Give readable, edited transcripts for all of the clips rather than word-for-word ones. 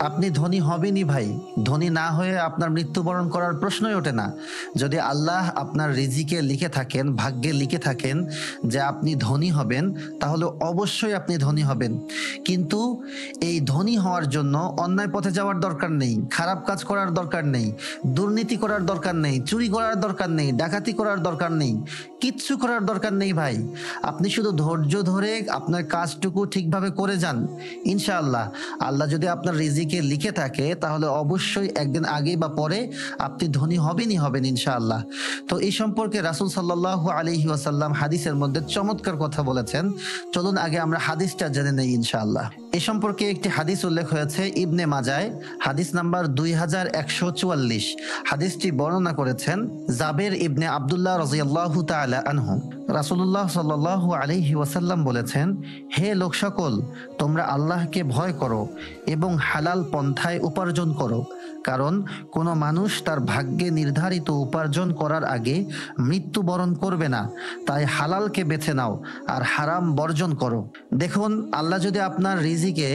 আপনি ধনী হবেনই ভাই। ধনী না হয়ে আপনার মৃত্যুবরণ করার প্রশ্নই ওঠে না। যদি আল্লাহ আপনার রিজিকে লিখে থাকেন, ভাগ্যে লিখে থাকেন যে আপনি ধনী হবেন, তাহলে অবশ্যই আপনি ধনী হবেন। কিন্তু এই ধনী হওয়ার জন্য অন্যায় পথে যাওয়ার দরকার নেই, খারাপ কাজ করার দরকার নেই, দুর্নীতি করার দরকার নেই, চুরি করার দরকার নেই, ডাকাতি করার দরকার নেই, কিচ্ছু করার দরকার নেই ভাই। আপনি শুধু ধৈর্য ধরে আপনার কাজটুকু ঠিকভাবে করে যান, ইনশাআল্লাহ আল্লাহ যদি আপনার রিজিকে লিখে থাকে তাহলে অবশ্যই একদিন আগে বা পরে আপনি ধনী হবেনই হবেন ইনশাআল্লাহ। তো এই সম্পর্কে রাসূল সাল্লাল্লাহু আলাইহি ওয়াসাল্লাম হাদিসের মধ্যে চমৎকার কথা বলেছেন। চলুন আগে আমরা হাদিসটা জেনে নেই ইনশাআল্লাহ। এ সম্পর্কে একটি হাদিস উল্লেখ হয়েছে ইবনে মাজায়, হাদিস নাম্বার 2144। হাদিসটি বর্ণনা করেছেন জাবের ইবনে আব্দুল্লাহ রাদিয়াল্লাহু তাআলা আনহু। রাসূলুল্লাহ সাল্লাল্লাহু আলাইহি ওয়াসাল্লাম বলেছেন, হে লোক সকল, তোমরা আল্লাহকে ভয় করো এবং হালাল পন্থায় উপার্জন করো, কারণ কোনো মানুষ তার ভাগ্যে নির্ধারিত উপার্জন করার আগে মৃত্যুবরণ করবে না। তাই হালালকে বেছে নাও আর হারাম বর্জন করো। দেখুন, আল্লাহ যদি আপনার রিজিকে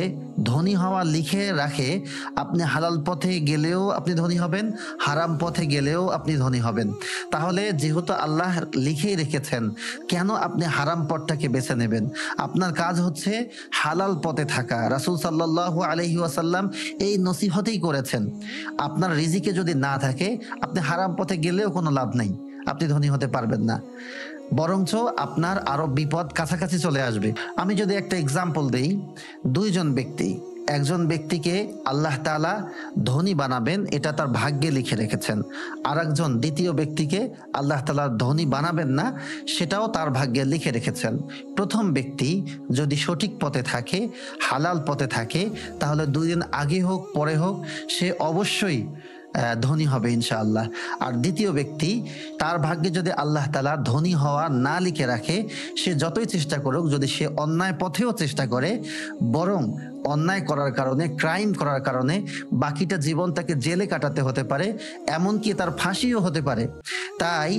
ধনী হওয়া লিখে রাখে, আপনি হালাল পথে গেলেও আপনি ধনী হবেন, হারাম পথে গেলেও আপনি ধনী হবেন। তাহলে যেহেতু আল্লাহ লিখেই রেখেছেন, কেন আপনি হারাম পথটাকে বেছে নেবেন? আপনার কাজ হচ্ছে হালাল পথে থাকা। রাসূল সাল্লাল্লাহু আলাইহি ওয়াসাল্লাম এই নসিহতই করেছেন। আপনার রিজিকে যদি না থাকে, আপনি হারাম পথে গেলেও কোনো লাভ নেই, আপনি ধনী হতে পারবেন না, বরঞ্চ আপনার আরো বিপদ কাছাকাছি চলে আসবে। আমি যদি একটা এক্সাম্পল দেই, দুইজন ব্যক্তি, একজন ব্যক্তিকে আল্লাহ তাআলা ধনী বানাবেন, এটা তার ভাগ্যে লিখে রেখেছেন। আর একজন দ্বিতীয় ব্যক্তিকে আল্লাহ তাআলা ধনী বানাবেন না, সেটাও তার ভাগ্যে লিখে রেখেছেন। প্রথম ব্যক্তি যদি সঠিক পথে থাকে, হালাল পথে থাকে, তাহলে 2 দিন আগে হোক পরে হোক সে অবশ্যই ধনী হবে ইনশাআল্লাহ। আর দ্বিতীয় ব্যক্তি, তার ভাগ্যে যদি আল্লাহ তাআলা ধনী হওয়া না লিখে রাখে, সে যতই চেষ্টা করুক, যদি সে অন্যায় পথেও চেষ্টা করে, বরং অন্যায় করার কারণে, ক্রাইম করার কারণে বাকিটা জীবন তাকে জেলে কাটাতে হতে পারে, এমনকি তার ফাঁসিও হতে পারে। তাই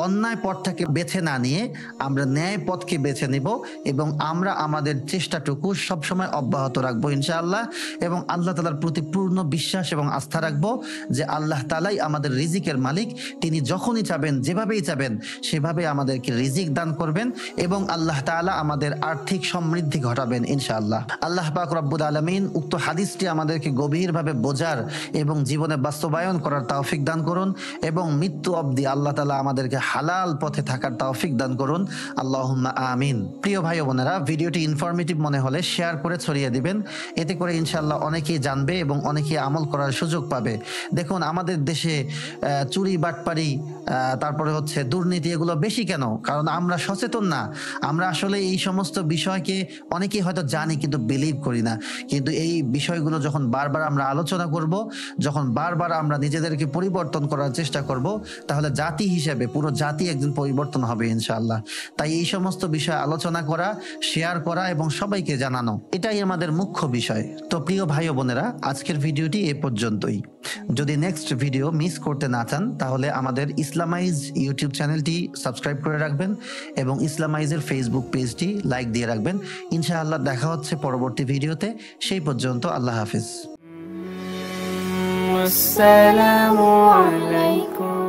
অন্যায় পথটাকে বেছে না নিয়ে আমরা ন্যায় পথকে বেছে নিব এবং আমরা আমাদের চেষ্টাটুকু সবসময় অব্যাহত রাখবো ইনশাআল্লাহ, এবং আল্লাহ তাআলার প্রতি পূর্ণ বিশ্বাস এবং আস্থা রাখবো যে আল্লাহ তাআলাই আমাদের রিজিকের মালিক। তিনি যখনই চাবেন, যেভাবেই চাবেন, সেভাবে আমাদেরকে রিজিক দান করবেন এবং আল্লাহ তাআলা আমাদের আর্থিক সমৃদ্ধি ঘটাবেন ইনশাআল্লাহ। আল্লাহ পাক রব্বুল আলামিন উক্ত হাদিসটি আমাদেরকে গভীরভাবে বোঝার এবং জীবনে বাস্তবায়ন করার তৌফিক দান করুন, এবং মৃত্যু অবধি আল্লাহ তাআলা আমাদেরকে হালাল পথে থাকার তৌফিক দান করুন, আল্লাহুম্মা আমিন। প্রিয় ভাই ও বোনেরা, ভিডিওটি ইনফরমেটিভ মনে হলে শেয়ার করে ছড়িয়ে দিবেন। এতে করে ইনশাআল্লাহ অনেকেই জানবে এবং অনেকেই আমল করার সুযোগ পাবে। দেখুন, আমাদের দেশে চুরি বাটপারি, তারপরে হচ্ছে দুর্নীতি, এগুলো বেশি কেন? কারণ আমরা সচেতন না। আমরা আসলে এই সমস্ত বিষয়কে অনেকেই হয়তো জানি কিন্তু বিলিভ করি না। কিন্তু এই বিষয়গুলো যখন বারবার আমরা আলোচনা করব, যখন বারবার আমরা নিজেদেরকে পরিবর্তন করার চেষ্টা করব, তাহলে জাতি হিসেবে পুরো জাতি একদিন পরিবর্তন হবে ইনশাআল্লাহ। তাই এই সমস্ত বিষয় আলোচনা করা, শেয়ার করা এবং সবাইকে জানানো, এটাই আমাদের মুখ্য বিষয়। তো প্রিয় ভাই ও বোনেরা, আজকের ভিডিওটি এ পর্যন্তই। যদি নেক্সট ভিডিও মিস করতে না চান, তাহলে আমাদের ইসলামাইজ ইউটিউব চ্যানেলটি সাবস্ক্রাইব করে রাখবেন এবং ইসলামাইজের ফেসবুক পেজটি লাইক দিয়ে রাখবেন। ইনশাআল্লাহ দেখা হচ্ছে পরবর্তী ভিডিওতে। সেই পর্যন্ত আল্লাহ হাফিজ। আসসালামু আলাইকুম।